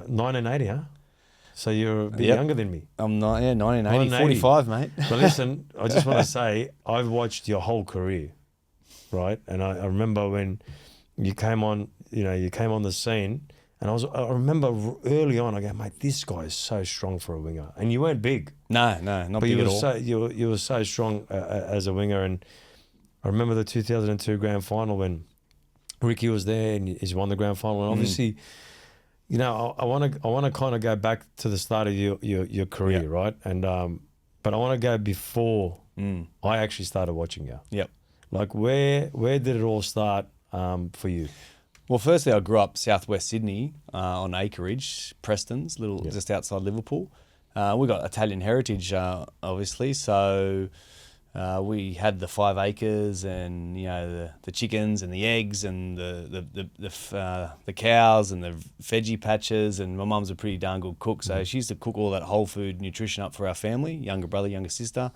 1980, huh? So you're a bit younger than me. I'm not, 1980, 45, mate. But listen, I just want to say, I've watched your whole career, right? And I remember when you came on, you came on the scene, and I remember early on, I go, mate, this guy is so strong for a winger. And you weren't big. No, not big at all. You were so strong as a winger. And I remember the 2002 grand final when Ricky was there and he's won the grand final. And obviously, I want to kind of go back to the start of your career, right? And but I want to go before I actually started watching you. Yep. Like where did it all start for you? Well, firstly, I grew up southwest Sydney on acreage, Preston's, just outside Liverpool. We got Italian heritage, obviously, so we had the 5 acres and the chickens and the eggs and the cows and the veggie patches, and my mum's a pretty darn good cook, so she used to cook all that whole food nutrition up for our family, younger brother, younger sister.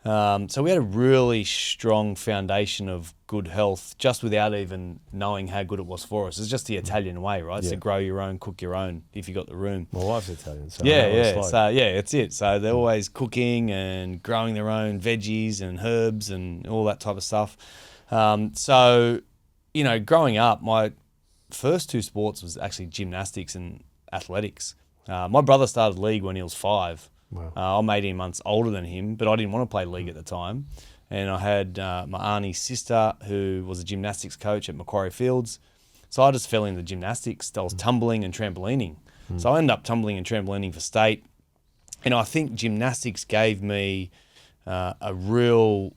So we had a really strong foundation of good health just without even knowing how good it was for us. It's just the Italian way, right? It's to grow your own, cook your own if you got the room. My wife's Italian, so So it's it. So they're always cooking and growing their own veggies and herbs and all that type of stuff. So growing up, my first 2 sports was actually gymnastics and athletics. My brother started league when he was 5. Wow. I'm 18 months older than him, but I didn't want to play league at the time. And I had my auntie's sister who was a gymnastics coach at Macquarie Fields. So I just fell into gymnastics. I was tumbling and trampolining. So I ended up tumbling and trampolining for state. And I think gymnastics gave me a real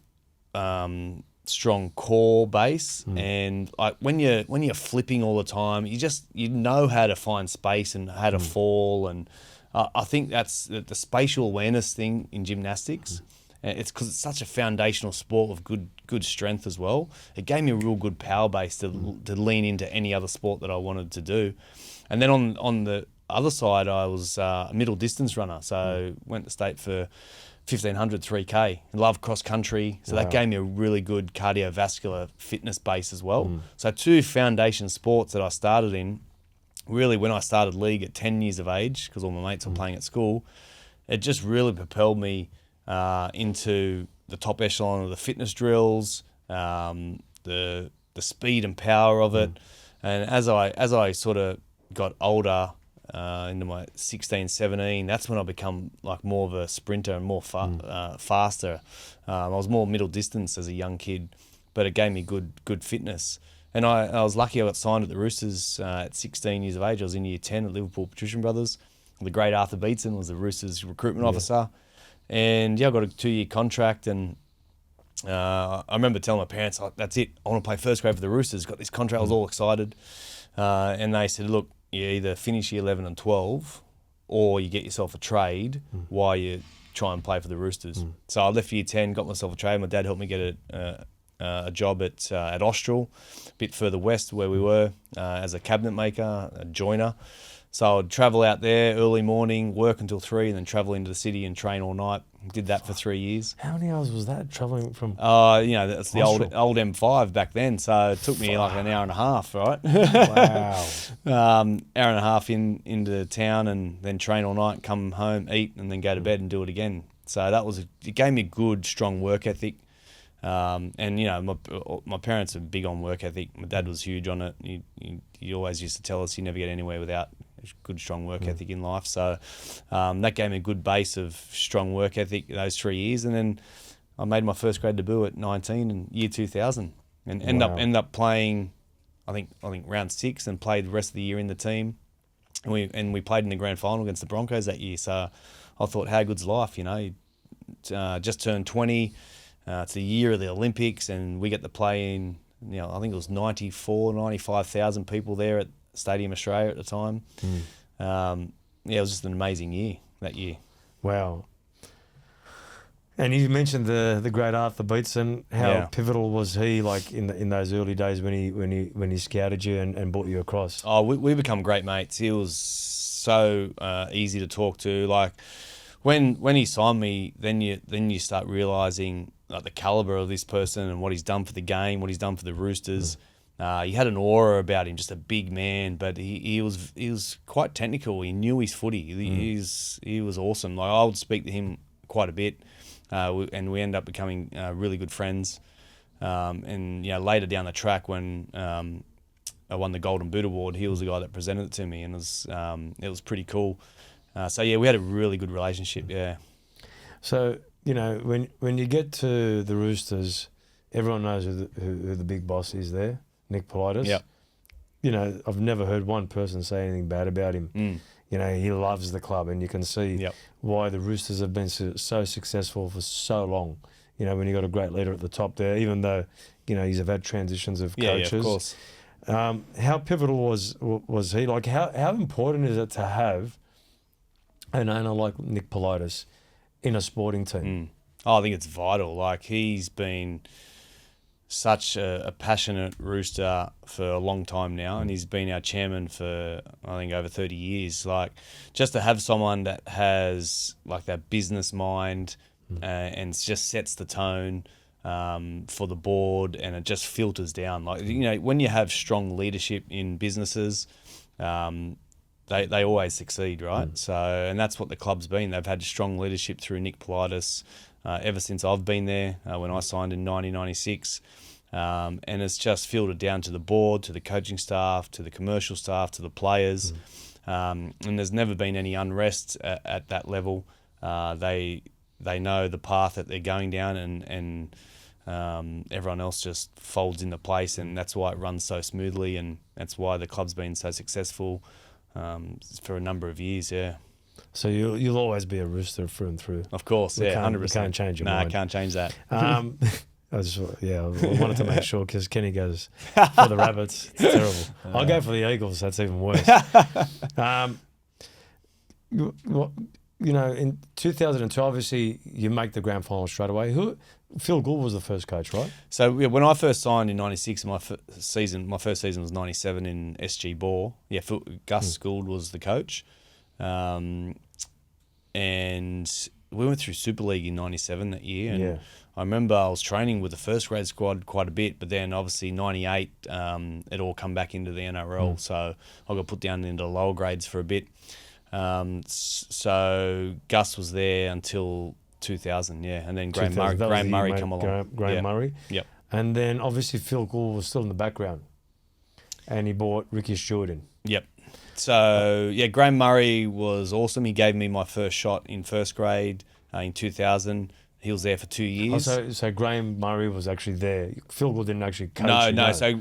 strong core base. And when you're flipping all the time, you know how to find space and how to fall. And I think that's the spatial awareness thing in gymnastics. It's because it's such a foundational sport with good strength as well. It gave me a real good power base to lean into any other sport that I wanted to do. And then on the other side, I was a middle distance runner. So went to state for 1500, 3K. Loved cross country. So that gave me a really good cardiovascular fitness base as well. So 2 foundation sports that I started in. Really, when I started league at 10 years of age, because all my mates were playing at school, it just really propelled me into the top echelon of the fitness drills, the speed and power of it. And as I sort of got older, into my 16, 17, that's when I become like more of a sprinter and more faster. I was more middle distance as a young kid, but it gave me good fitness. And I was lucky I got signed at the Roosters at 16 years of age. I was in year 10 at Liverpool Patrician Brothers. The great Arthur Beetson was the Roosters recruitment officer. And I got a 2-year contract. And I remember telling my parents, that's it, I want to play first grade for the Roosters. Got this contract, I was all excited. And they said, look, you either finish year 11 and 12 or you get yourself a trade while you try and play for the Roosters. So I left year 10, got myself a trade. My dad helped me get a job at Austral, a bit further west where we were, as a cabinet maker, a joiner. So I'd travel out there early morning, work until 3, and then travel into the city and train all night. Did that for 3 years. How many hours was that travelling from? That's the old M5 back then. So it took me like an hour and a half, right? Wow. Hour and a half into town and then train all night, come home, eat, and then go to bed and do it again. So it gave me a good, strong work ethic. My parents are big on work ethic. My dad was huge on it. He always used to tell us you never get anywhere without a good, strong work ethic in life. So that gave me a good base of strong work ethic those 3 years. And then I made my first grade debut at 19 in year 2000 and end up playing, I think round 6 and played the rest of the year in the team. And we played in the grand final against the Broncos that year. So I thought, how good's life, just turned 20. It's the year of the Olympics, and we get to play in, I think it was 95,000 people there at Stadium Australia at the time. It was just an amazing year that year. Wow. And you mentioned the great Arthur Beetson. How pivotal was he, like in those early days when he scouted you and brought you across? Oh, we become great mates. He was so easy to talk to. Like when he signed me, then you start realizing like the caliber of this person and what he's done for the game, what he's done for the Roosters. He had an aura about him, just a big man, but he was quite technical. He knew his footy. He was awesome. Like, I would speak to him quite a bit, and we ended up becoming really good friends. And later down the track, when I won the Golden Boot Award, he was the guy that presented it to me, and it was pretty cool. So yeah, we had a really good relationship. Yeah. So when you get to the Roosters, everyone knows who the big boss is there, Nick Politis. Yep. I've never heard one person say anything bad about him. He loves the club, and you can see why the Roosters have been so successful for so long. When you got a great leader at the top there, even though he's had transitions of coaches. Yeah, of course. How pivotal was he? Like, how important is it to have an owner like Nick Politis in a sporting team? I think it's vital. Like, he's been such a passionate Rooster for a long time now, and he's been our chairman for, I think, over 30 years. Like, just to have someone that has like that business mind and just sets the tone for the board, and it just filters down. Like, when you have strong leadership in businesses, they always succeed, right? So, and that's what the club's been. They've had strong leadership through Nick Politis ever since I've been there, when I signed in 1996. And it's just filtered down to the board, to the coaching staff, to the commercial staff, to the players. And there's never been any unrest at that level. They know the path that they're going down, and everyone else just folds into place, and that's why it runs so smoothly, and that's why the club's been so successful for a number of years. Yeah. So you'll always be a Rooster through and through. Of course, 100%. You can't change your mind. No, I can't change that. I wanted to make sure, because Kenny goes for the Rabbits. It's terrible. I'll go for the Eagles. That's even worse. In 2002, obviously, you make the grand final straight away. Phil Gould was the first coach, right? So when I first signed in '96, my first season was '97 in SG Bore. Yeah, Gus Gould was the coach, and we went through Super League in '97 that year. And I remember I was training with the first grade squad quite a bit, but then obviously '98, it all come back into the NRL, so I got put down into the lower grades for a bit. So Gus was there until 2000, and then Graham Murray come along. Graham Murray. Yep. And then obviously Phil Gould was still in the background, and he brought Ricky Stewart in. Yep. So Graham Murray was awesome. He gave me my first shot in first grade in 2000. He was there for 2 years. So Graham Murray was actually there. Phil Gould didn't actually coach. No. So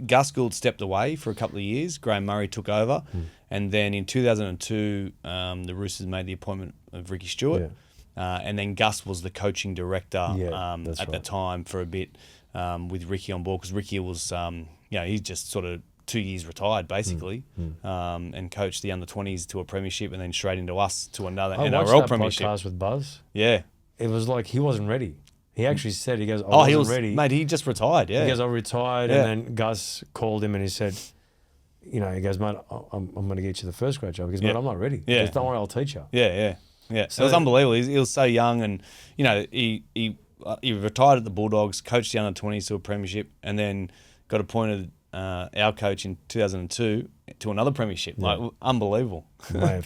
Gus Gould stepped away for a couple of years. Graham Murray took over. And then in 2002, the Roosters made the appointment of Ricky Stewart. And then Gus was the coaching director at the time for a bit with Ricky on board, because Ricky was, he's just sort of 2 years retired basically, and coached the under-20s to a premiership, and then straight into us to another NRL premiership. I watched that podcast with Buzz. Yeah. It was like he wasn't ready. He actually said, he goes, I wasn't ready. Mate, he just retired, He goes, I retired, and then Gus called him and he said, he goes, mate, I'm going to get you the first grade job. He goes, mate, I'm not ready. He goes, don't worry, I'll teach you. Yeah. So it was unbelievable. He was so young, and, he retired at the Bulldogs, coached the under-20s to a premiership, and then got appointed our coach in 2002 to another premiership. Like, unbelievable. Man,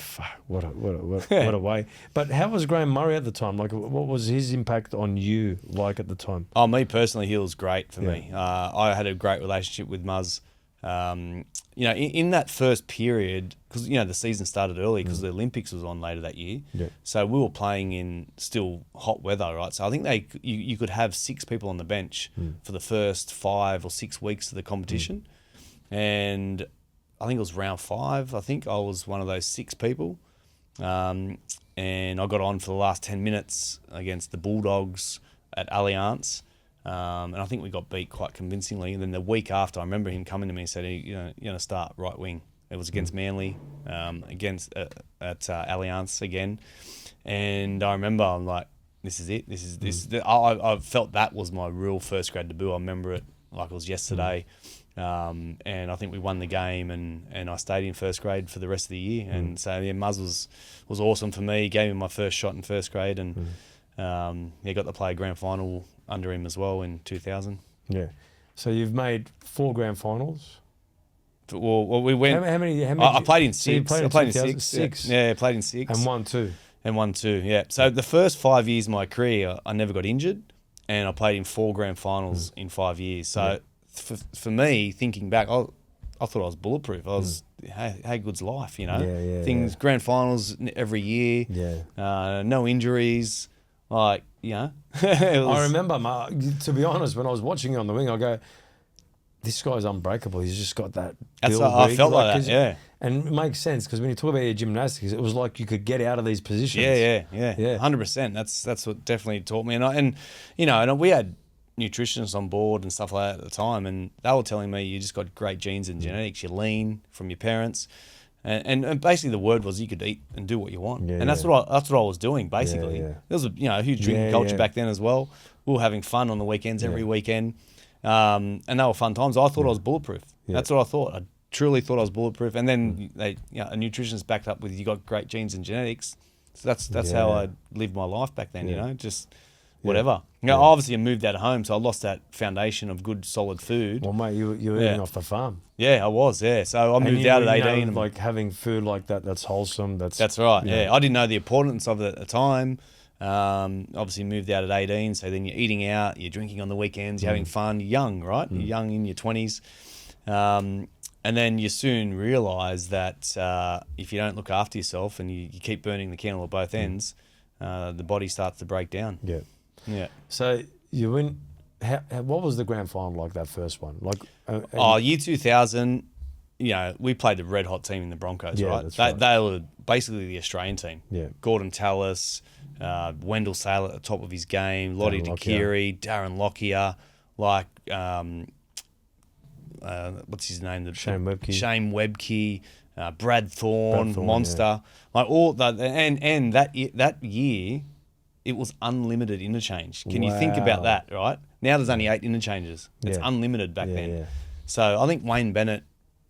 what a way. But how was Graham Murray at the time? Like, what was his impact on you like at the time? Oh, me personally, he was great for me. I had a great relationship with Muzz. In that first period, because the season started early because the Olympics was on later that year. So we were playing in still hot weather, right? So I think you could have 6 people on the bench for the first 5 or 6 weeks of the competition, and I think it was round 5. I think I was one of those 6 people, and I got on for the last 10 minutes against the Bulldogs at Allianz. And I think we got beat quite convincingly. And then the week after, I remember him coming to me and said, you're going to start right wing. It was against Manly, at Allianz again. And I remember I'm like, this is it. I felt that was my real first grade debut. I remember it like it was yesterday. And I think we won the game, and I stayed in first grade for the rest of the year. And so Muzz was awesome for me. He gave me my first shot in first grade, and got to play a grand final under him as well in 2000. Yeah. So you've made 4 grand finals. Well, we went. How many? I played in So you 6. played in I played in 2000 6. 6. Yeah, I played in 6. And 1 2. And 1 2. Yeah. So the first 5 years of my career, I never got injured, and I played in 4 grand finals in 5 years. So for me, thinking back, I thought I was bulletproof. I was, hey, good's life, you know. Things grand finals every year. Yeah. No injuries, like you know. I remember, to be honest, when I was watching you on the wing, I go, this guy's unbreakable. He's just got that. I felt like that, yeah. And it makes sense because when you talk about your gymnastics, it was like you could get out of these positions. Yeah. 100%. That's what definitely taught me. And we had nutritionists on board and stuff like that at the time, and they were telling me you just got great genes and genetics. You're lean from your parents. And basically the word was you could eat and do what you want, and that's what I was doing basically. There was a huge drinking culture back then as well. We were having fun on the weekends every weekend, and they were fun times. I thought I was bulletproof. That's what I thought. I truly thought I was bulletproof. And then a nutritionist backed up with you got great genes and genetics. So that's how I lived my life back then. You know, just whatever. Obviously I moved out of home, so I lost that foundation of good, solid food. Well, mate, you were eating off the farm. Yeah, I was. Yeah, so I moved out at 18. Like having food like that's wholesome. That's right. Yeah, I didn't know the importance of it at the time. Obviously moved out at 18, so then you're eating out, you're drinking on the weekends, you're having fun. You're young, right? You're young in your 20s. And then you soon realise that if you don't look after yourself and you keep burning the candle at both ends, the body starts to break down. Yeah. Yeah. So you win. What was the grand final like, that first one? Like, year 2000. We played the red hot team in the Broncos, right? That's right. They were basically the Australian team. Yeah. Gordon Tallis, Wendell Sailor at the top of his game, Lottie Dakiri, Darren Lockyer, like what's his name? Shane Webke, Brad Thorne, Monster, like all that, and that year. It was unlimited interchange. Can you think about that, right? Now there's only 8 interchanges. It's unlimited back then. Yeah. So I think Wayne Bennett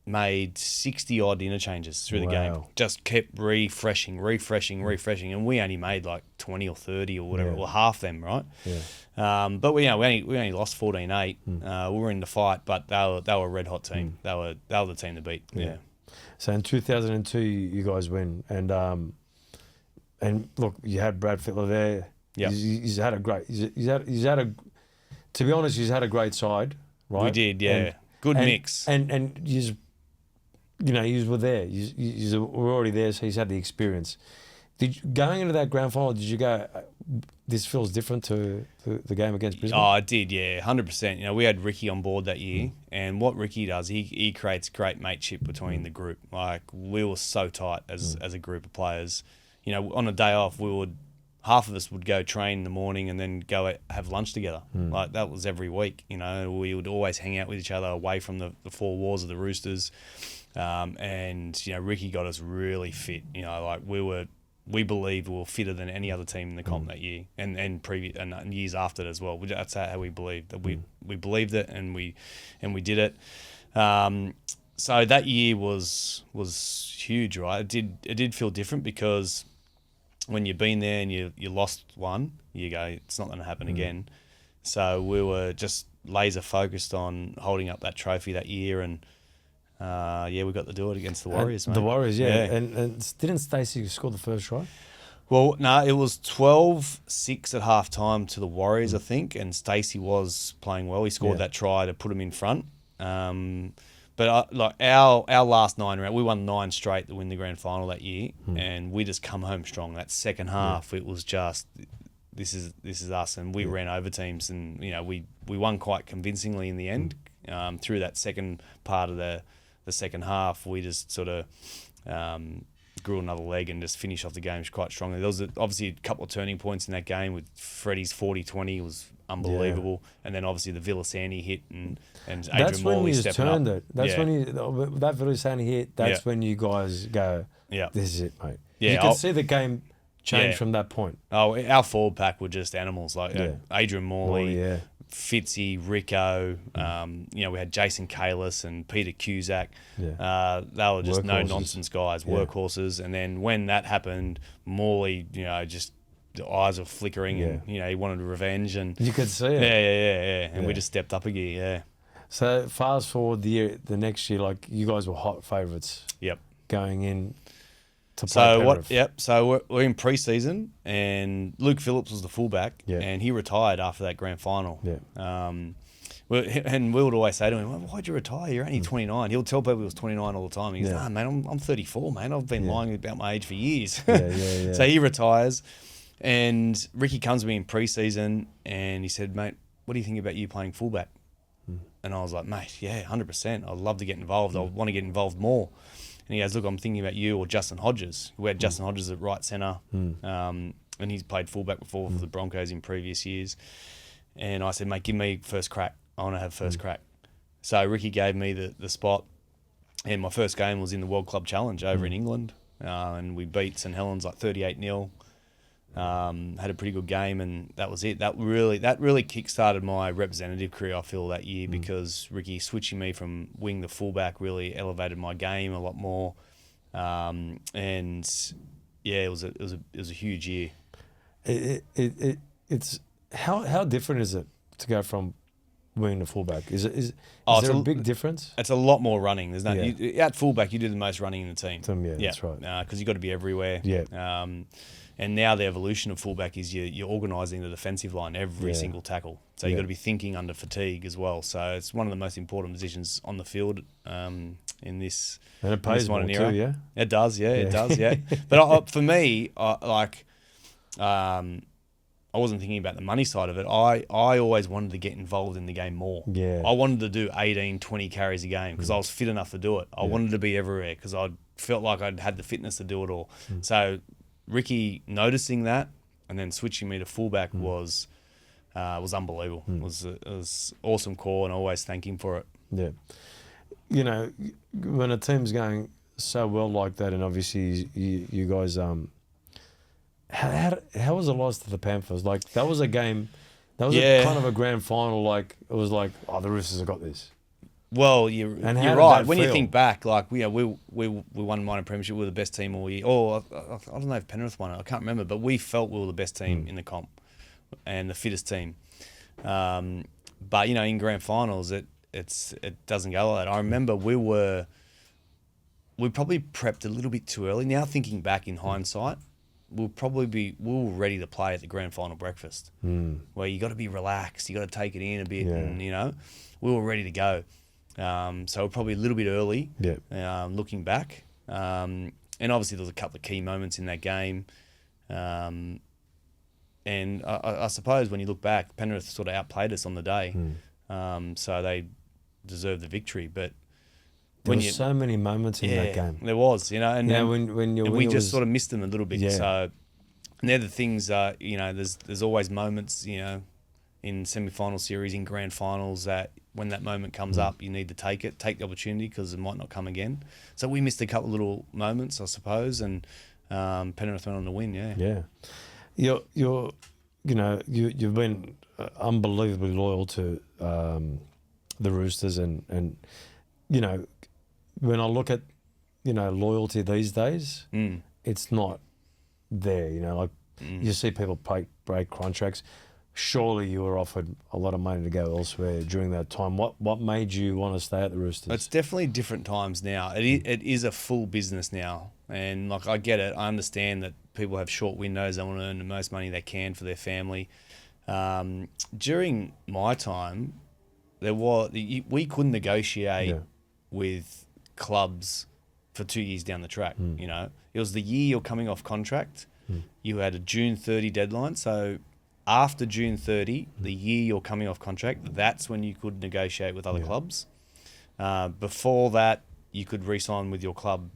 made 60-odd interchanges through the game. Just kept refreshing. And we only made like 20 or 30 or whatever, or half them, right? Yeah. But we only lost 14-8. We were in the fight, but they were a red-hot team. They were the team to beat. Yeah. So in 2002, you guys win. And look, you had Brad Fittler there. Yeah, he's had a great. He's had a. To be honest, he's had a great side, right? We did, yeah. Good mix. And you were there. You were already there, so he's had the experience. Going into that grand final, did you go, this feels different to the game against Brisbane? Oh, I did, yeah, 100%. We had Ricky on board that year, and what Ricky does, he creates great mateship between the group. Like, we were so tight as a group of players. On a day off, half of us would go train in the morning and then go have lunch together. Like, that was every week. We would always hang out with each other away from the 4 walls of the Roosters. And Ricky got us really fit. We believed we were fitter than any other team in the comp that year, and years after that as well. That's how we believed that we believed it, and we did it. So that year was huge, right? It did feel different because when you've been there and you lost one, you go, it's not going to happen again. So we were just laser focused on holding up that trophy that year, and we got to do it against the Warriors, mate. The Warriors, yeah. And didn't Stacey score the first try? Well, no, it was 12-6 at half time to the Warriors, I think, and Stacey was playing well. He scored that try to put him in front. But our last 9 rounds, we won 9 straight to win the grand final that year, and we just come home strong. That second half, it was just this is us, and we ran over teams, and we won quite convincingly in the end. Through that second part of the second half, we just sort of grew another leg and just finished off the game quite strongly. There was obviously a couple of turning points in that game with Freddie's 40-20 was unbelievable, and then obviously the Villasani hit and Adrian Morley stepping up. That's when that Villasani hit. That's when you guys go, this is it, mate. Yeah, you can see the game change from that point. Oh, our forward pack were just animals, like Adrian Morley, Fitzy, Rico. We had Jason Kalis and Peter Cusack. They were just no-nonsense guys, workhorses. And then when that happened, Morley, just the eyes were flickering, and he wanted revenge, and you could see it. Yeah. And we just stepped up a gear. So fast forward the next year, like you guys were hot favourites Yep. going in to play So Penrith. Yep. So we're in pre-season, and Luke Phillips was the fullback, Yeah. and he retired after that grand final. Yeah. And we would always say to him, well, "Why'd you retire? You're only 29." He'll tell people he was 29 all the time. He goes, Yeah. "Nah, mate, I'm 34, mate. I've been lying about my age for years." Yeah. So he retires, and Ricky comes to me in pre-season, and he said, "Mate, what do you think about you playing fullback?" And I was like, "Mate, yeah, 100%. I'd love to get involved. I want to get involved more." And he goes, "Look, I'm thinking about you or Justin Hodges." We had Justin Hodges at right centre, and he's played fullback before for the Broncos in previous years. And I said, "Mate, give me first crack. I want to have first crack." So Ricky gave me the spot, and my first game was in the World Club Challenge over in England, and we beat St Helens like 38-0. Had a pretty good game, and that was it. That really kick-started my representative career, I feel, that year, because Ricky switching me from wing to fullback really elevated my game a lot more. And yeah, it was a huge year. It's how different is it to go from wing to fullback? Is Oh, there it's a big difference? It's a lot more running. There's no Yeah. at fullback, you do the most running in the team. Yeah, that's right. Because you got to be everywhere. Yeah. And now the evolution of fullback is you're organising the defensive line every single tackle. So you've got to be thinking under fatigue as well. So it's one of the most important positions on the field in this. And it pays more era. too, yeah? It does, yeah. It does, yeah. But for me, I wasn't thinking about the money side of it. I always wanted to get involved in the game more. Yeah. I wanted to do 18, 20 carries a game because I was fit enough to do it. I wanted to be everywhere because I felt like I'd had the fitness to do it all. So Ricky noticing that and then switching me to fullback was unbelievable. It was awesome call, and I always thank him for it. Yeah. You know, when a team's going so well like that, and obviously you guys how was the loss to the Panthers? Like, that was a game, that was kind of a grand final. Like, it was like, oh, the Roosters have got this. Well, you're right. When you think back, like we won minor premiership, we were the best team all year. I don't know if Penrith won it. I can't remember, but we felt we were the best team in the comp and the fittest team. But in grand finals, it doesn't go like that. I remember we probably prepped a little bit too early. Now thinking back in hindsight, we were ready to play at the grand final breakfast, where you got to be relaxed, you got to take it in a bit, and we were ready to go. So we're probably a little bit early, looking back. And obviously there was a couple of key moments in that game. And I suppose when you look back, Penrith sort of outplayed us on the day. So they deserved the victory. But there were so many moments in that game. There was, and we just sort of missed them a little bit. Yeah. So and they're the things, there's always moments, in semi-final series, in grand finals, that when that moment comes up, you need to take the opportunity, because it might not come again. So we missed a couple of little moments, I suppose, and Penrith went on to win. Yeah. You've been unbelievably loyal to the Roosters, and when I look at loyalty these days, it's not there. You see people break contracts. Surely you were offered a lot of money to go elsewhere during that time. What made you want to stay at the Roosters? It's definitely different times now. It is a full business now, and I get it. I understand that people have short windows. They want to earn the most money they can for their family. During my time, we couldn't negotiate with clubs for 2 years down the track. It was the year you're coming off contract. You had a June 30 deadline, so after June 30, the year you're coming off contract, that's when you could negotiate with other clubs. Before that, you could re-sign with your club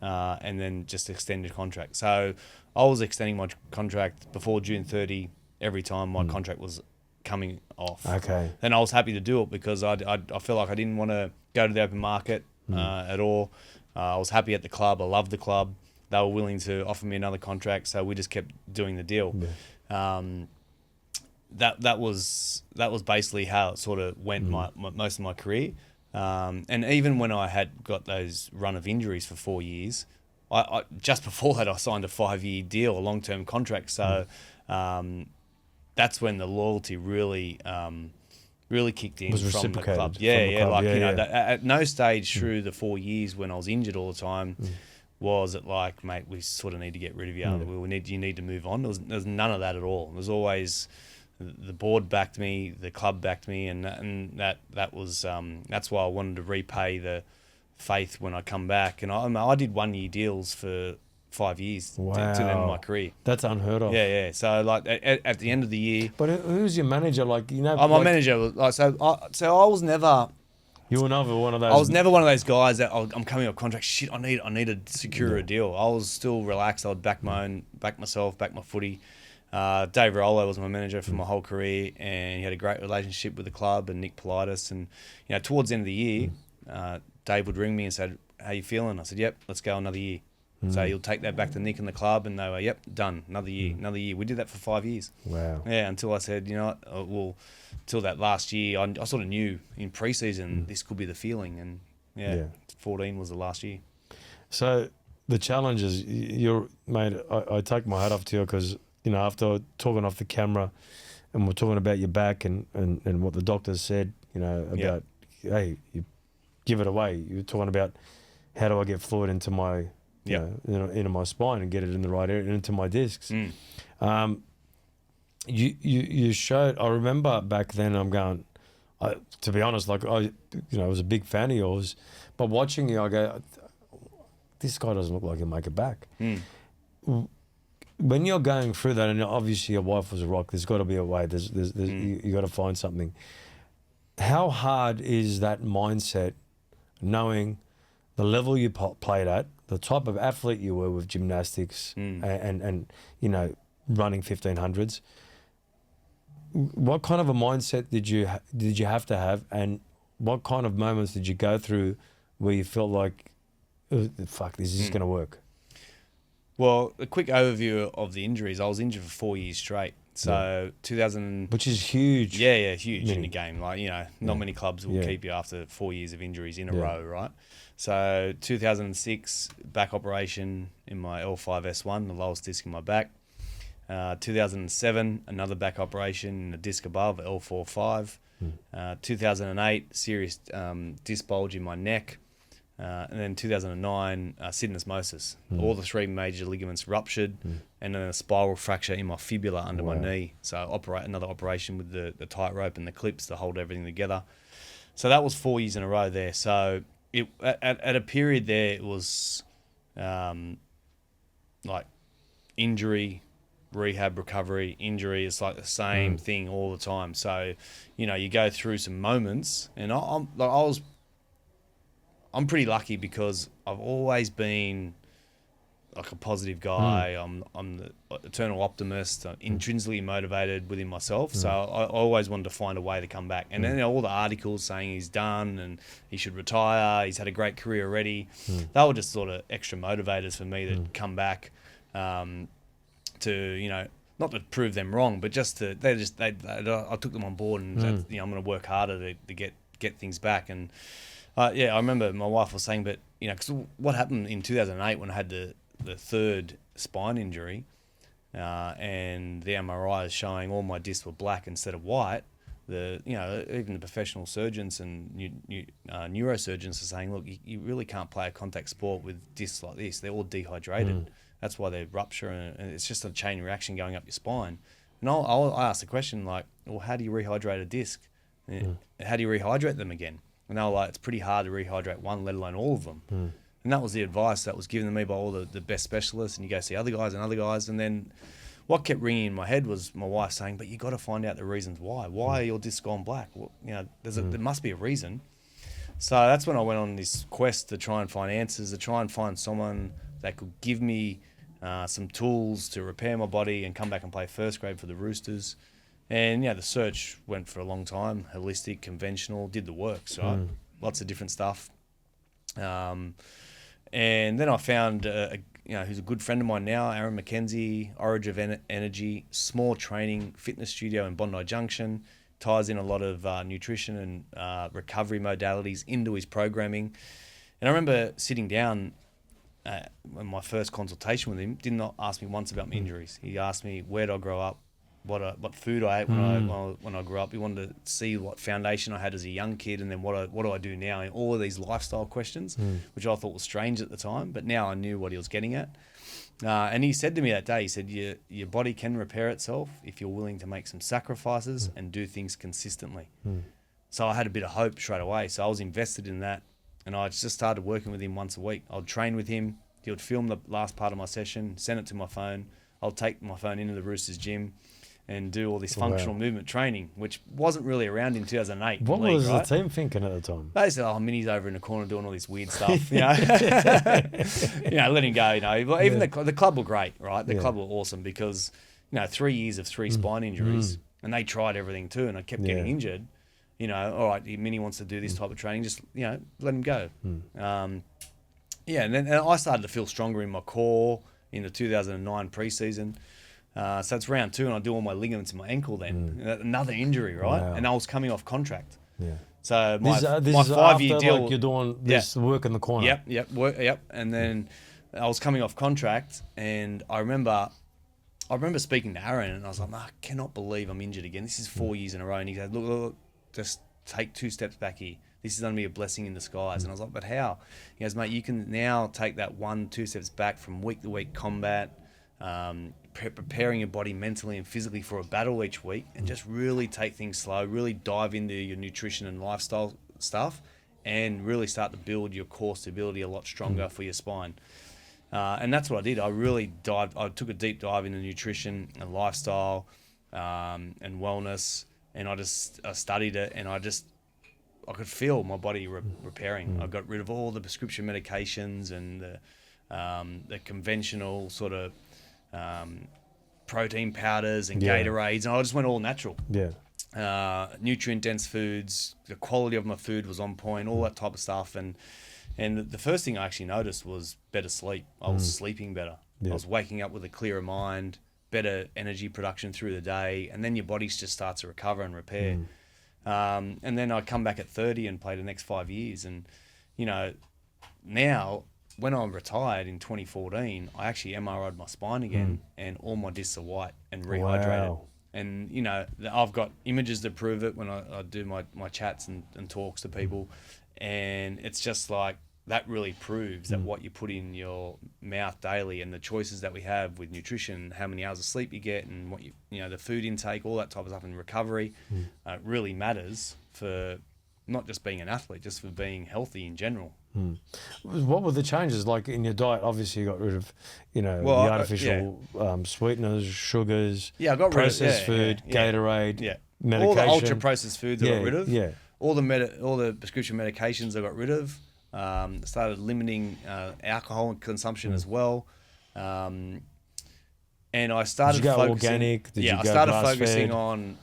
and then just extend your contract. So I was extending my contract before June 30 every time my contract was coming off. Okay. And I was happy to do it because I feel like I didn't want to go to the open market at all. I was happy at the club. I loved the club. They were willing to offer me another contract, so we just kept doing the deal. That was basically how it sort of went most of my career. And even when I had got those run of injuries for 4 years, I just before that I signed a 5-year deal, a long-term contract. So that's when the loyalty really really kicked in Was from the reciprocated club. from Yeah, the yeah. club. Like, Yeah, you know, yeah. at no stage through the 4 years when I was injured all the time was it like, mate, we sort of need to get rid of you. You need to move on. There was none of that at all. There was always the board backed me, the club backed me, and that was that's why I wanted to repay the faith when I come back. And I did 1 year deals for 5 years to the end of my career. That's unheard of. Yeah, yeah. So like at the end of the year, But who's your manager? Like, you know, my like, manager was like, so I was never. you were never one of those. I was never one of those guys that I'm coming off contract. Shit, I need to secure a deal. I was still relaxed. I would back myself, back my footy. Dave Rollo was my manager for my whole career, and he had a great relationship with the club and Nick Politis. And towards the end of the year, Dave would ring me and said, "How you feeling?" I said, "Yep, let's go another year." So he'll take that back to Nick and the club, and they were, "Yep, done. Another year." We did that for 5 years. Wow. Yeah, until I said, till that last year, I sort of knew in pre-season this could be the feeling, and 14 was the last year. So the challenges, mate, I take my hat off to you because, after talking off the camera and we're talking about your back and what the doctors said, about, hey, you give it away. You're talking about how do I get fluid into my, into my spine and get it in the right area, into my discs. You showed, I remember back then I'm going, to be honest, like I was a big fan of yours, but watching you, I go, this guy doesn't look like he'll make it back. When you're going through that, and obviously your wife was a rock, there's got to be a way. You got to find something. How hard is that mindset, knowing the level you played at, the type of athlete you were with gymnastics, and running 1500s? What kind of a mindset did you have to have, and what kind of moments did you go through where you felt like, fuck, this is going to work? Well, a quick overview of the injuries. I was injured for 4 years straight. So 2000, which is huge. Yeah, huge in the game. Like, not many clubs will keep you after 4 years of injuries in a row, right? So 2006, back operation in my L5S1, the lowest disc in my back. 2007, another back operation in the disc above, L4-5. 2008, serious disc bulge in my neck. And then 2009, syndesmosis. All the three major ligaments ruptured, and then a spiral fracture in my fibula under my knee. So another operation with the tightrope and the clips to hold everything together. So that was 4 years in a row there. So at a period there, it was like injury, rehab, recovery, injury. It's like the same thing all the time. So, you go through some moments, and I'm pretty lucky because I've always been like a positive guy. I'm the eternal optimist. I'm intrinsically motivated within myself. So I always wanted to find a way to come back. And then all the articles saying he's done and he should retire, he's had a great career already, they were just sort of extra motivators for me to come back, to, not to prove them wrong, but just to, I took them on board and said, I'm going to work harder to get things back. And I remember my wife was saying, but, because what happened in 2008 when I had the third spine injury, and the MRI is showing all my discs were black instead of white, even the professional surgeons and neurosurgeons are saying, look, you really can't play a contact sport with discs like this. They're all dehydrated. That's why they rupture, and it's just a chain reaction going up your spine. And I asked the question, like, well, how do you rehydrate a disc? How do you rehydrate them again? And they were like, it's pretty hard to rehydrate one, let alone all of them. And that was the advice that was given to me by all the best specialists. And you go see other guys. And then what kept ringing in my head was my wife saying, but you got to find out the reasons why. Why are your discs gone black? Well, there must be a reason. So that's when I went on this quest to try and find answers, to try and find someone that could give me some tools to repair my body and come back and play first grade for the Roosters. And, the search went for a long time, holistic, conventional, did the works, right? Lots of different stuff. And then I found, who's a good friend of mine now, Aaron McKenzie, Origin of Energy, small training fitness studio in Bondi Junction, ties in a lot of nutrition and recovery modalities into his programming. And I remember sitting down in my first consultation with him, did not ask me once about my injuries. He asked me, where did I grow up? what food I ate when I grew up. We wanted to see what foundation I had as a young kid, and then what do I do now? And all of these lifestyle questions, which I thought was strange at the time, but now I knew what he was getting at. And he said to me that day, he said, your body can repair itself if you're willing to make some sacrifices and do things consistently. So I had a bit of hope straight away. So I was invested in that, and I just started working with him once a week. I'd train with him. He would film the last part of my session, send it to my phone. I'll take my phone into the Roosters gym and do all this functional movement training, which wasn't really around in 2008. What was the team thinking at the time? They said, "Oh, Minnie's over in the corner doing all this weird stuff," you know. Let him go. You know, even the club were great, right? The club were awesome because 3 years of 3 spine injuries, and they tried everything too, and I kept getting injured. All right, Minnie wants to do this type of training, just let him go. And then I started to feel stronger in my core in the 2009 preseason. So it's round 2, and I do all my ligaments in my ankle then. Another injury, right? Wow. And I was coming off contract. Yeah. So my 5-year deal. Like you're doing this work in the corner. Yep. And then I was coming off contract, and I remember speaking to Aaron, and I was like, I cannot believe I'm injured again. This is 4 years in a row. And he said, look, just take 2 steps back here. This is going to be a blessing in disguise. And I was like, but how? He goes, mate, you can now take that 1-2 steps back from week to week combat, preparing your body mentally and physically for a battle each week, and just really take things slow, really dive into your nutrition and lifestyle stuff, and really start to build your core stability a lot stronger for your spine. And that's what I did. I took a deep dive into nutrition and lifestyle and wellness, and I studied it, and I could feel my body repairing. I got rid of all the prescription medications and the conventional sort of protein powders and Gatorades, and I just went all natural. Nutrient-dense foods, the quality of my food was on point, all that type of stuff. And the first thing I actually noticed was better sleep. I was sleeping better. I was waking up with a clearer mind, better energy production through the day, and then your body just starts to recover and repair. And then I come back at 30 and play the next 5 years. And, now when I retired in 2014, I actually MRI'd my spine again, and all my discs are white and rehydrated. Wow. And, I've got images to prove it when I do my chats and talks to people. And it's just like, that really proves that what you put in your mouth daily and the choices that we have with nutrition, how many hours of sleep you get, and what the food intake, all that type of stuff, and recovery really matters for not just being an athlete, just for being healthy in general. What were the changes like in your diet? Obviously, you got rid of, the artificial sweeteners, sugars, I got processed food, Gatorade, medication. All the ultra processed foods I got rid of. Yeah. All the prescription medications I got rid of. Started limiting alcohol consumption as well. And I started focusing. Organic? I started focusing on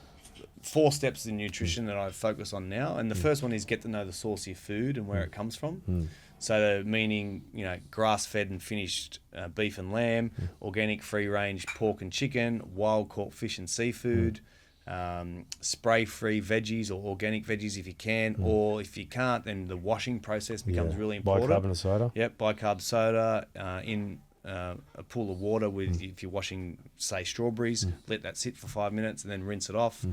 4 steps in nutrition that I focus on now. And the first one is get to know the source of your food and where it comes from. So meaning, grass-fed and finished beef and lamb, organic free-range pork and chicken, wild-caught fish and seafood, spray-free veggies or organic veggies if you can, or if you can't, then the washing process becomes really important. Bicarbonate soda. Yep, bicarb soda in a pool of water with if you're washing, say, strawberries, let that sit for 5 minutes and then rinse it off.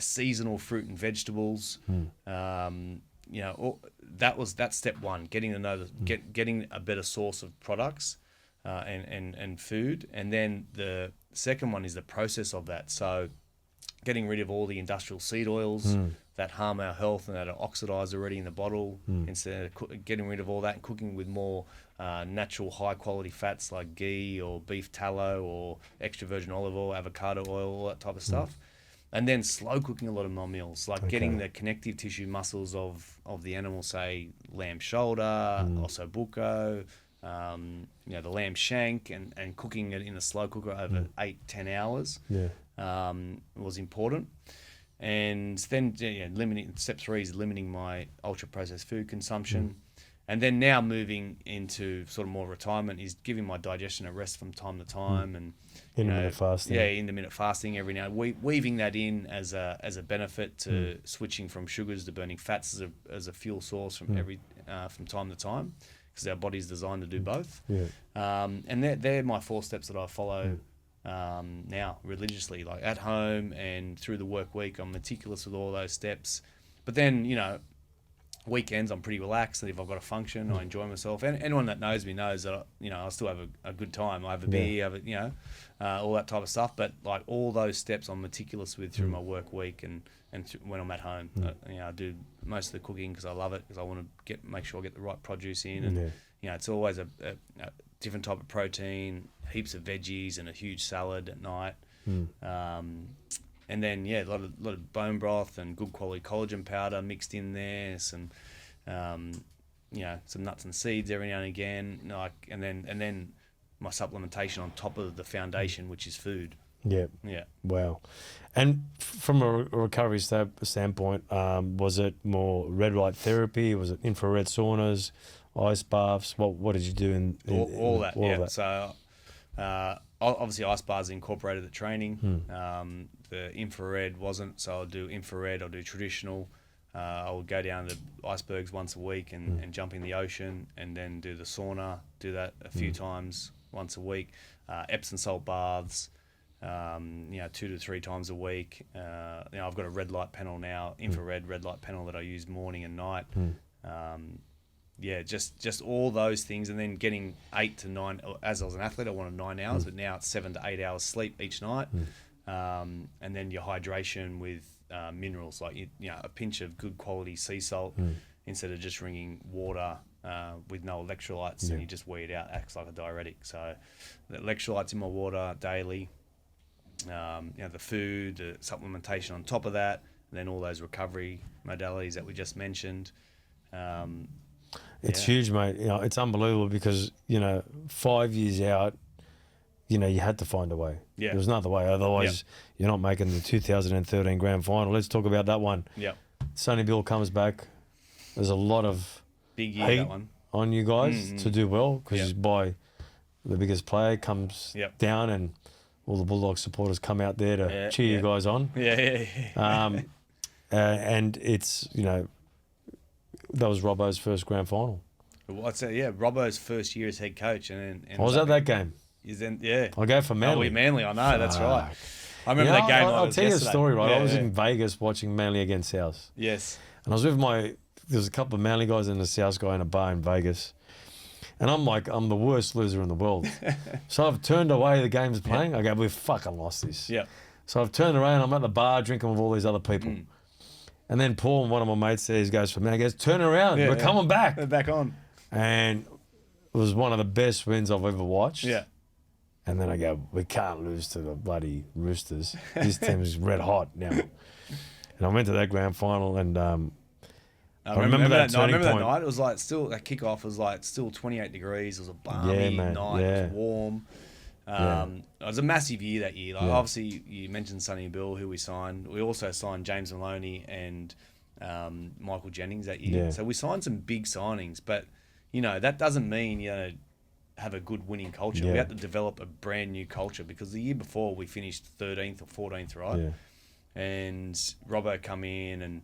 Seasonal fruit and vegetables. That's step 1, getting to know getting a better source of products and food. And then the second one is the process of that. So getting rid of all the industrial seed oils that harm our health and that are oxidized already in the bottle, instead of getting rid of all that and cooking with more natural high quality fats like ghee or beef tallow or extra virgin olive oil, avocado oil, all that type of stuff. And then slow cooking a lot of my meals, like getting the connective tissue muscles of the animal, say lamb shoulder, osso bucco, the lamb shank, and cooking it in a slow cooker over 8-10 hours was important. And then limiting step 3 is limiting my ultra processed food consumption. And then now moving into sort of more retirement is giving my digestion a rest from time to time, and intermittent fasting. Yeah, intermittent fasting every now. Weaving that in as a benefit to switching from sugars to burning fats as a fuel source from from time to time, because our body's designed to do both. And they're my 4 steps that I follow now religiously, like at home and through the work week. I'm meticulous with all those steps. But then, weekends I'm pretty relaxed, and if I've got a function, I enjoy myself. And anyone that knows me knows that I still have a good time. I have a beer, all that type of stuff. But like all those steps, I'm meticulous with through my work week and when I'm at home. I do most of the cooking because I love it, because I want to make sure I get the right produce in, and it's always a different type of protein, heaps of veggies, and a huge salad at night. And then a lot of bone broth and good quality collagen powder mixed in there. Some some nuts and seeds every now and again. And then my supplementation on top of the foundation, which is food. Yeah. Yeah. Wow. And from a recovery standpoint, was it more red light therapy? Was it infrared saunas, ice baths? What did you do in all that? All that? So obviously ice baths incorporated the training. The infrared wasn't, so I'll do infrared. I'll do traditional. I'll go down to icebergs once a week and jump in the ocean, and then do the sauna. Do that a few times once a week. Epsom salt baths. 2 to 3 times a week. I've got a red light panel now, infrared red light panel that I use morning and night. Just all those things, and then getting 8 to 9. As I was an athlete, I wanted 9 hours, but now it's 7 to 8 hours sleep each night. And then your hydration with minerals, like a pinch of good quality sea salt instead of just drinking water with no electrolytes, and you just weed out. Acts like a diuretic. So the electrolytes in my water daily. The food, the supplementation on top of that, and then all those recovery modalities that we just mentioned. It's huge, mate. It's unbelievable because 5 years out, you had to find a way. Yeah. There was no other way. Otherwise, you're not making the 2013 grand final. Let's talk about that one. Yeah. Sonny Bill comes back. There's a lot of big year, heat that one on you guys to do well, because by the biggest player comes down, and all the Bulldogs supporters come out there to cheer you guys on. And it's, that was Robbo's first grand final. Robbo's first year as head coach. And I was at that game. I go for Manly. Manly, I know, that's right. I remember that game. I'll tell you a story, right? Yeah, I was in Vegas watching Manly against South. Yes. And I was with there was a couple of Manly guys and a South guy in a bar in Vegas. And I'm the worst loser in the world. So I've turned away the game's playing. I go, we've fucking lost this. Yeah. So I've turned around, I'm at the bar drinking with all these other people. And then Paul, one of my mates there, he goes for me. He goes, turn around, we're coming back. We're back on. And it was one of the best wins I've ever watched. Yeah. And then I go, we can't lose to the bloody Roosters. This team is red hot now. And I went to that grand final, and I remember that turning point. That night. It was like that kickoff was like still 28 degrees. It was a balmy night. It was warm. It was a massive year that year. Like obviously, you mentioned Sonny Bill, who we signed. We also signed James Maloney and Michael Jennings that year. So we signed some big signings, but that doesn't mean have a good winning culture. We had to develop a brand new culture, because the year before we finished 13th or 14th, right? Yeah. And Robbo come in, and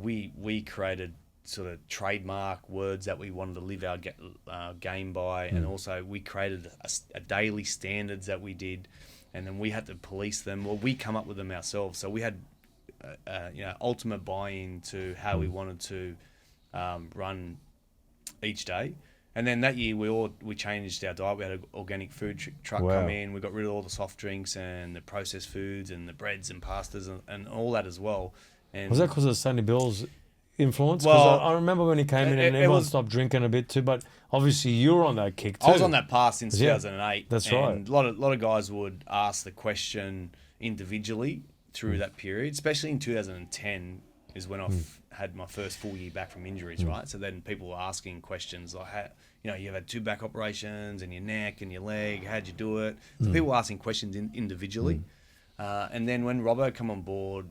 we created sort of trademark words that we wanted to live our game by, and also we created a daily standards that we did, and then we had to police them. Well, we come up with them ourselves, so we had ultimate buy-in to how we wanted to run each day. And then that year we changed our diet. We had an organic food truck come in. We got rid of all the soft drinks and the processed foods and the breads and pastas and all that as well. And was that because of Sonny Bill's influence? Because I remember when he came in and everyone stopped drinking a bit too, but obviously you were on that kick too. I was on that path since 2008. That's right. And a lot of guys would ask the question individually through that period, especially in 2010 is when I've had my first full year back from injuries, right? So then people were asking questions like, you've had 2 back operations and your neck and your leg, how'd you do it? So people were asking questions individually. And then when Robbo come on board,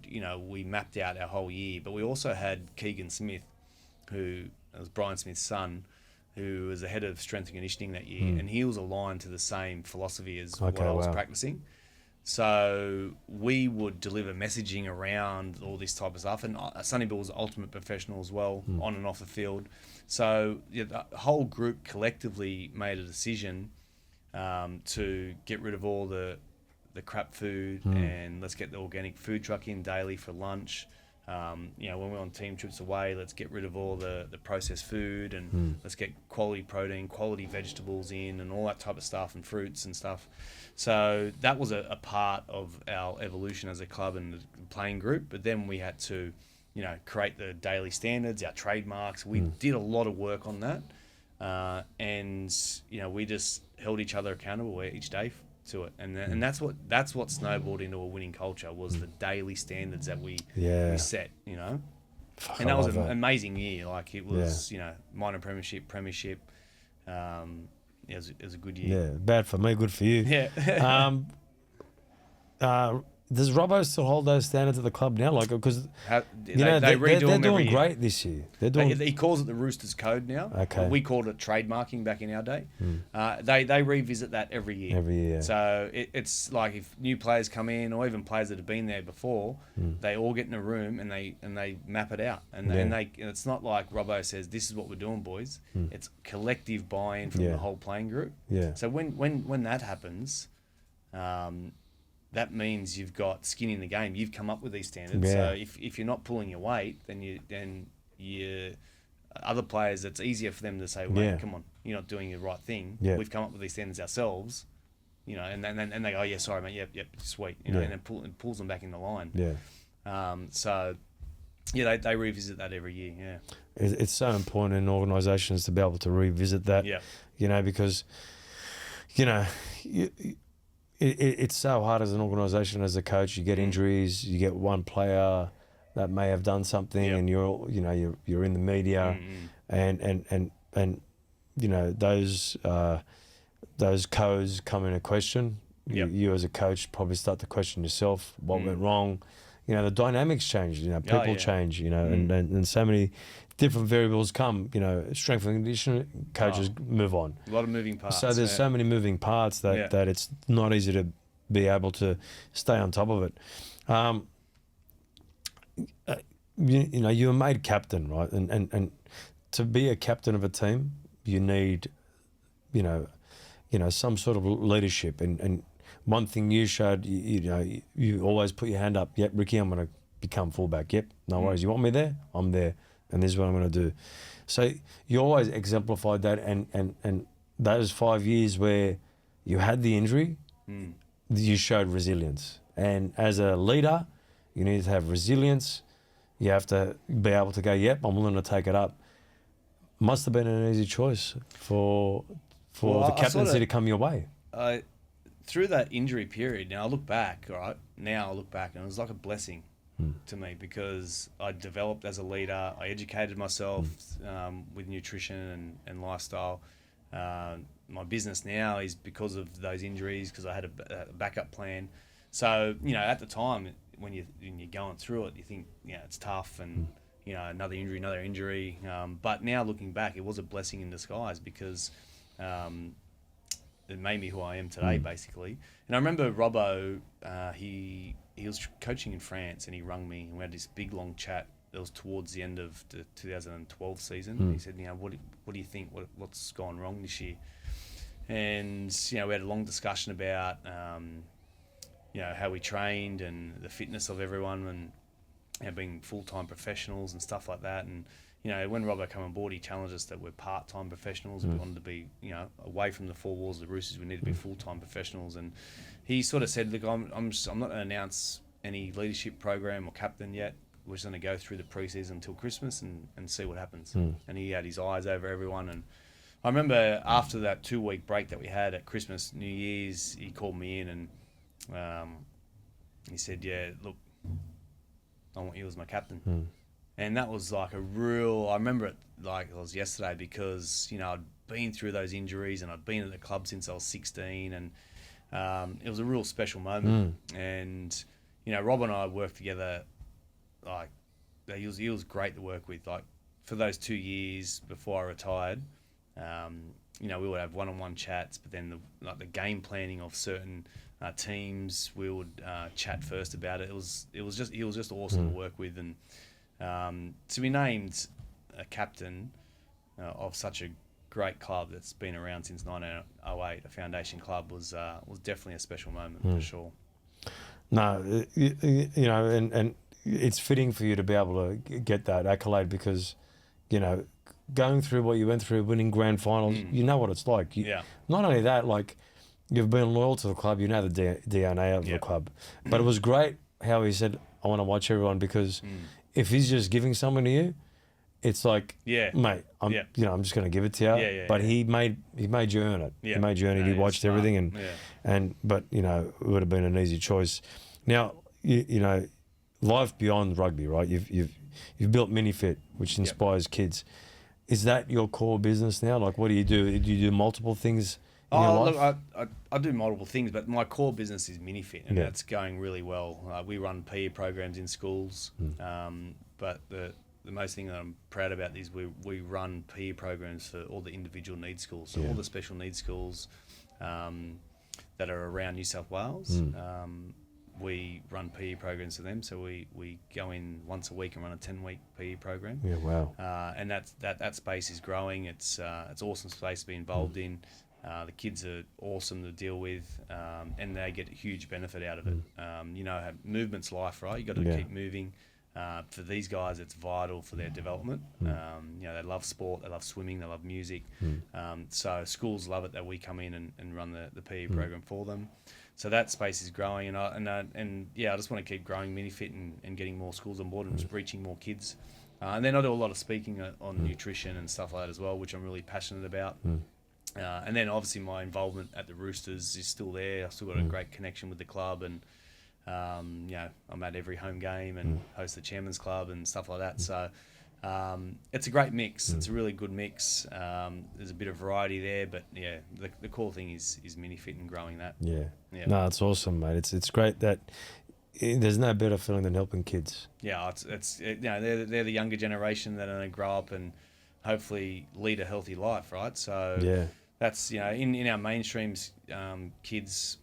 we mapped out our whole year, but we also had Keegan Smith, who was Brian Smith's son, who was the head of strength and conditioning that year, and he was aligned to the same philosophy as what I was practicing. So we would deliver messaging around all this type of stuff. And Sonny Bill was an ultimate professional as well, on and off the field. So the whole group collectively made a decision to get rid of all the crap food and let's get the organic food truck in daily for lunch. When we're on team trips away, let's get rid of all the processed food and let's get quality protein, quality vegetables in and all that type of stuff and fruits and stuff. So that was a part of our evolution as a club and the playing group. But then we had to, create the daily standards, our trademarks. We did a lot of work on that. We just held each other accountable each day to it, and that's what snowballed into a winning culture was the daily standards that we set, Fuck, and I that was love an amazing year. Like it was, minor premiership. It was a good year. Yeah, bad for me, good for you. Yeah. Does Robbo still hold those standards at the club now? Like, because They redo them they're every doing year. great this year. They're doing. He calls it the Roosters Code now. Okay. We called it trademarking back in our day. They revisit that every year. Every year. So it's like if new players come in, or even players that have been there before, they all get in a room and they map it out. And it's not like Robbo says, "This is what we're doing, boys." It's collective buy-in from the whole playing group. Yeah. So when that happens, that means you've got skin in the game. You've come up with these standards. Yeah. So if you're not pulling your weight, then you other players, it's easier for them to say, "Well, come on, you're not doing the right thing. Yeah. We've come up with these standards ourselves." And then they go, "Oh, yeah, sorry, mate. Yep, sweet." And then pulls them back in the line. Yeah. They revisit that every year. Yeah. It's so important in organisations to be able to revisit that. Yeah. Because it's so hard as an organisation, as a coach. You get injuries, you get one player that may have done something, and you're in the media, and those codes come into question. You as a coach probably start to question yourself. What went wrong? The dynamics change. People change. And so many different variables come. Strength and conditioning coaches move on. A lot of moving parts. So there's so many moving parts that it's not easy to be able to stay on top of it. You were made captain, right? And to be a captain of a team, you need, some sort of leadership. And one thing you showed, you always put your hand up. Yep, Ricky, I'm going to become fullback. Yep, no worries. You want me there? I'm there. And this is what I'm going to do. So you always exemplified that, and those 5 years where you had the injury, you showed resilience. And as a leader, you need to have resilience. You have to be able to go, yep, I'm willing to take it up. Must have been an easy choice for the captaincy to come your way. Through that injury period, now I look back, and it was like a blessing to me, because I developed as a leader. I educated myself with nutrition and lifestyle. My business now is because of those injuries, because I had a backup plan. So, at the time when you're going through it, you think, it's tough and, another injury. But now looking back, it was a blessing in disguise, because it made me who I am today, basically. And I remember Robbo, he was coaching in France, and he rung me, and we had this big long chat. That was towards the end of the 2012 season. He said, what do you think? What's gone wrong this year? And we had a long discussion about how we trained and the fitness of everyone, and being full-time professionals and stuff like that. And when Robbo came on board, he challenged us that we're part-time professionals, and we wanted to be, away from the four walls of the Roosters. We need to be full-time professionals. And he sort of said, "Look, I'm not going to announce any leadership program or captain yet. We're just going to go through the pre-season until Christmas and see what happens." And he had his eyes over everyone. And I remember after that 2-week break that we had at Christmas, New Year's, he called me in and he said, "Yeah, look, I want you as my captain." And that was like I remember it like it was yesterday, because, I'd been through those injuries and I'd been at the club since I was 16, and it was a real special moment. And, Rob and I worked together, like, he was great to work with. Like, for those 2 years before I retired, we would have one-on-one chats, but then the game planning of certain teams, we would chat first about it. He was just awesome to work with. And to be named a captain of such a great club that's been around since 1908, a foundation club, was definitely a special moment for sure. No, you know, and it's fitting for you to be able to get that accolade because, you know, going through what you went through, winning grand finals, you know what it's like. Not only that, like, you've been loyal to the club, you know the DNA of the club. But it was great how he said, I want to watch everyone because if he's just giving something to you, it's like, mate, I'm just going to give it to you. But he made you earn it. He made you earn it. He watched everything, but you know, it would have been an easy choice. Now, you know, life beyond rugby, right? You've built Minifit, which inspires kids. Is that your core business now? Like, what do you do? Do you do multiple things in your life? Look, I do multiple things, but my core business is Minifit, and that's going really well. We run PE programs in schools, but the most thing that I'm proud about is we run PE programs for all the individual needs schools, so all the special needs schools that are around New South Wales. We run PE programs for them, so we go in once a week and run a 10-week PE program. Yeah, wow. And that space is growing. It's awesome space to be involved in. The kids are awesome to deal with, and they get a huge benefit out of it. You know, movement's life, right? You got to keep moving. For these guys, it's vital for their development. You know, they love sport, they love swimming, they love music. So schools love it that we come in and run the PE program for them. So that space is growing, and I just want to keep growing Minifit and getting more schools on board and just reaching more kids. And then I do a lot of speaking on nutrition and stuff like that as well, which I'm really passionate about. And then obviously my involvement at the Roosters is still there. I've still got a great connection with the club, and you know, I'm at every home game and host the Chairman's Club and stuff like that. So it's a great mix. It's a really good mix. There's a bit of variety there, but yeah, the core thing is Minifit and growing that. Yeah. No, it's awesome, mate. It's great that there's no better feeling than helping kids. Yeah, it's you know, they're the younger generation that are going to grow up and hopefully lead a healthy life, right? So that's, you know, in our mainstreams, kids.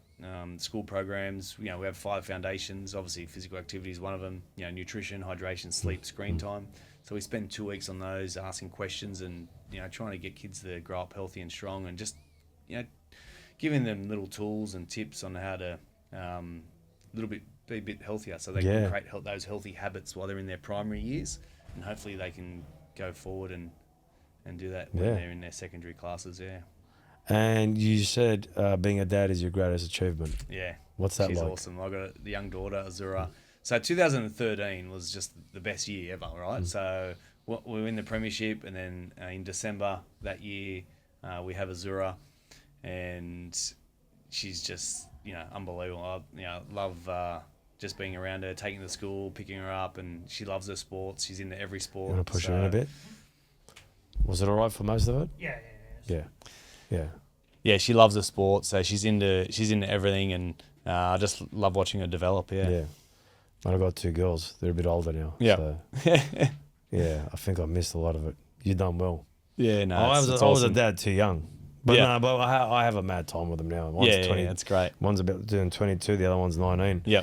School programs, you know, we have 5 foundations. Obviously, physical activity is one of them. You know, nutrition, hydration, sleep, screen time. So we spend 2 weeks on those, asking questions and, you know, trying to get kids to grow up healthy and strong, and just, you know, giving them little tools and tips on how to be a bit healthier, so they can create those healthy habits while they're in their primary years, and hopefully they can go forward and do that when they're in their secondary classes. And you said being a dad is your greatest achievement. Yeah. What's that like? She's like? awesome. I've got the young daughter, Azura. So 2013 was just the best year ever, right? So we were in the Premiership, and then in December that year, we have Azura, and she's just, you know, unbelievable. I love just being around her, taking her to school, picking her up, and she loves her sports. She's into every sport. You want to push her in a bit? Was it all right for most of it? Yeah, she loves the sport, so she's into everything, and I just love watching her develop. Yeah. I've got 2 girls. They're a bit older now. Yeah. So, I think I missed a lot of it. You've done well. Yeah, no, I it's was a dad too young. But I have a mad time with them now. One's 20, that's great. One's about doing 22, the other one's 19. Yeah.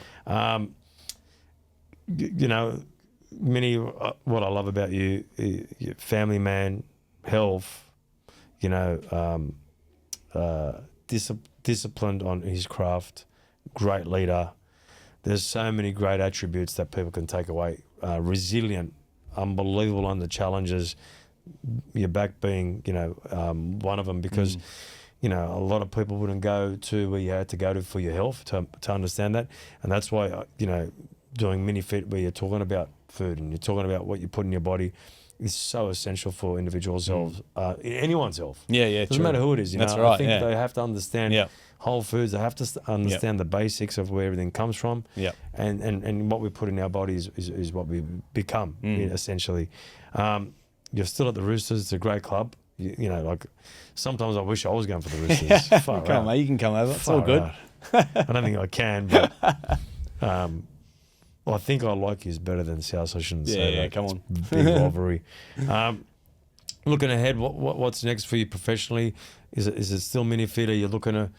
You know, Mini, what I love about you, you're family man, health, you know, disciplined on his craft, great leader. There's so many great attributes that people can take away. Resilient, unbelievable under challenges. Your back being, you know, one of them, because, you know, a lot of people wouldn't go to where you had to go to for your health to understand that. And that's why, you know, doing Minifit, where you're talking about food and you're talking about what you put in your body, is so essential for individuals' health, anyone's health. Doesn't matter who it is. You know? Right, I think they have to understand whole foods. They have to understand the basics of where everything comes from. And what we put in our bodies is what we become, essentially. You're still at the Roosters. It's a great club. You know, like, sometimes I wish I was going for the Roosters. Come on, mate, you can come over. It's all good. I don't think I can, but I think I like his better than South. I shouldn't say that. Come on. Big rivalry. Looking ahead, what's next for you professionally? Is it still Minifit? Are you looking to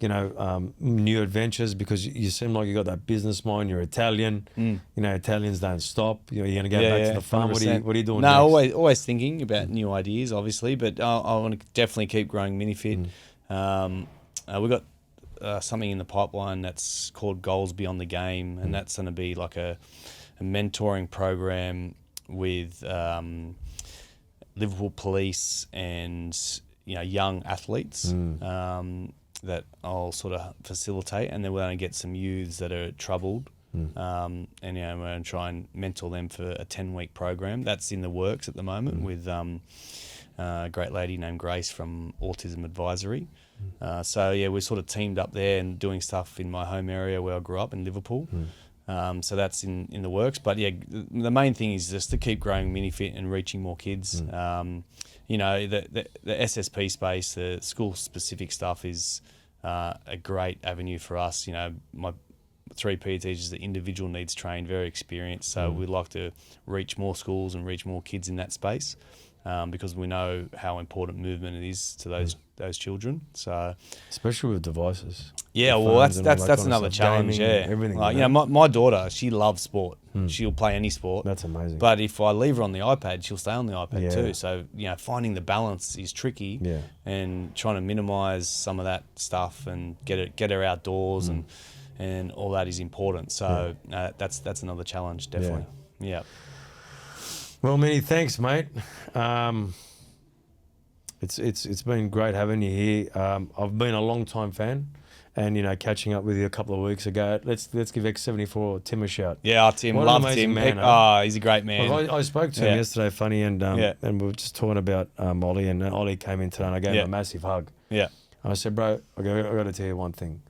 new adventures because you seem like you got that business mind. You're Italian. Italians don't stop. You're going to go back to the farm. What are you doing? No, next? always thinking about new ideas, obviously, but I want to definitely keep growing Minifit. We've got something in the pipeline that's called Goals Beyond the Game, and that's going to be like a mentoring program with Liverpool Police and young athletes that I'll sort of facilitate, and then we're going to get some youths that are troubled, and we're going to try and mentor them for a 10-week program. That's in the works at the moment with a great lady named Grace from Autism Advisory. We're sort of teamed up there and doing stuff in my home area where I grew up in Liverpool. So that's in the works. But yeah, the main thing is just to keep growing Minifit and reaching more kids. The SSP space, the school-specific stuff is a great avenue for us. My 3 PE teachers, the individual needs trained, very experienced. So we'd like to reach more schools and reach more kids in that space. Because we know how important movement it is to those children. So, especially with devices. Yeah, well, that's another challenge. Gaming, everything. Like, my daughter, she loves sport. She'll play any sport. That's amazing. But if I leave her on the iPad, she'll stay on the iPad too. So finding the balance is tricky. Yeah. And trying to minimise some of that stuff and get her outdoors and all that is important. So that's another challenge, definitely. Yeah. Well, Mini, thanks, mate. It's been great having you here. I've been a long time fan, and catching up with you a couple of weeks ago. Let's give X74 Tim a shout. Yeah, Tim, what love Tim. Man, He's a great man. Well, I spoke to him yesterday, funny, and we were just talking about Ollie, and Ollie came in today, and I gave him a massive hug. Yeah, and I said, bro, I got to tell you one thing.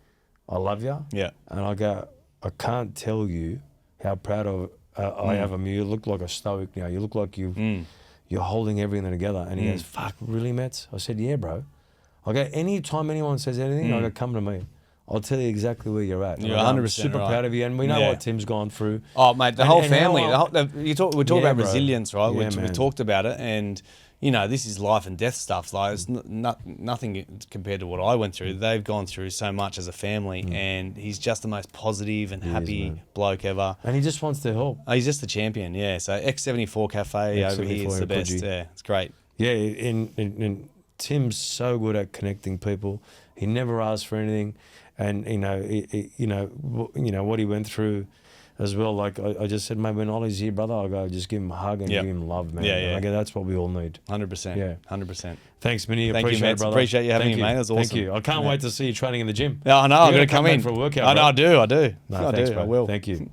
I love you. Yeah, and I can't tell you how proud of. I have him. You look like a stoic now. You look like you're holding everything together. And he goes, fuck, really, Mets? I said, yeah, bro. I go, anytime anyone says anything, I go, come to me. I'll tell you exactly where you're at. You're 100% super right. proud of you. And we know what Tim's gone through. Oh, mate, the whole family. We talk about bro. resilience, right? Yeah, we talked about it. And, this is life and death stuff. Like, it's nothing compared to what I went through. They've gone through so much as a family. And he's just the most positive and happy bloke ever. And he just wants to help. He's just the champion, yeah. So X74 Cafe over here is the best. Yeah, it's great. Yeah, and Tim's so good at connecting people. He never asks for anything. And, what he went through as well. Like I just said, mate, when Ollie's here, brother, I'll go just give him a hug and give him love, man. Yeah. Like, that's what we all need. 100%. Yeah. 100%. Thanks, Minnie. Thank Appreciate you, it, brother. Appreciate you having me, mate. That was awesome. Thank you. I can't wait to see you training in the gym. Yeah, I know. I'm going to come in for a workout. I know, I do. No, thanks, bro. I will. Thank you.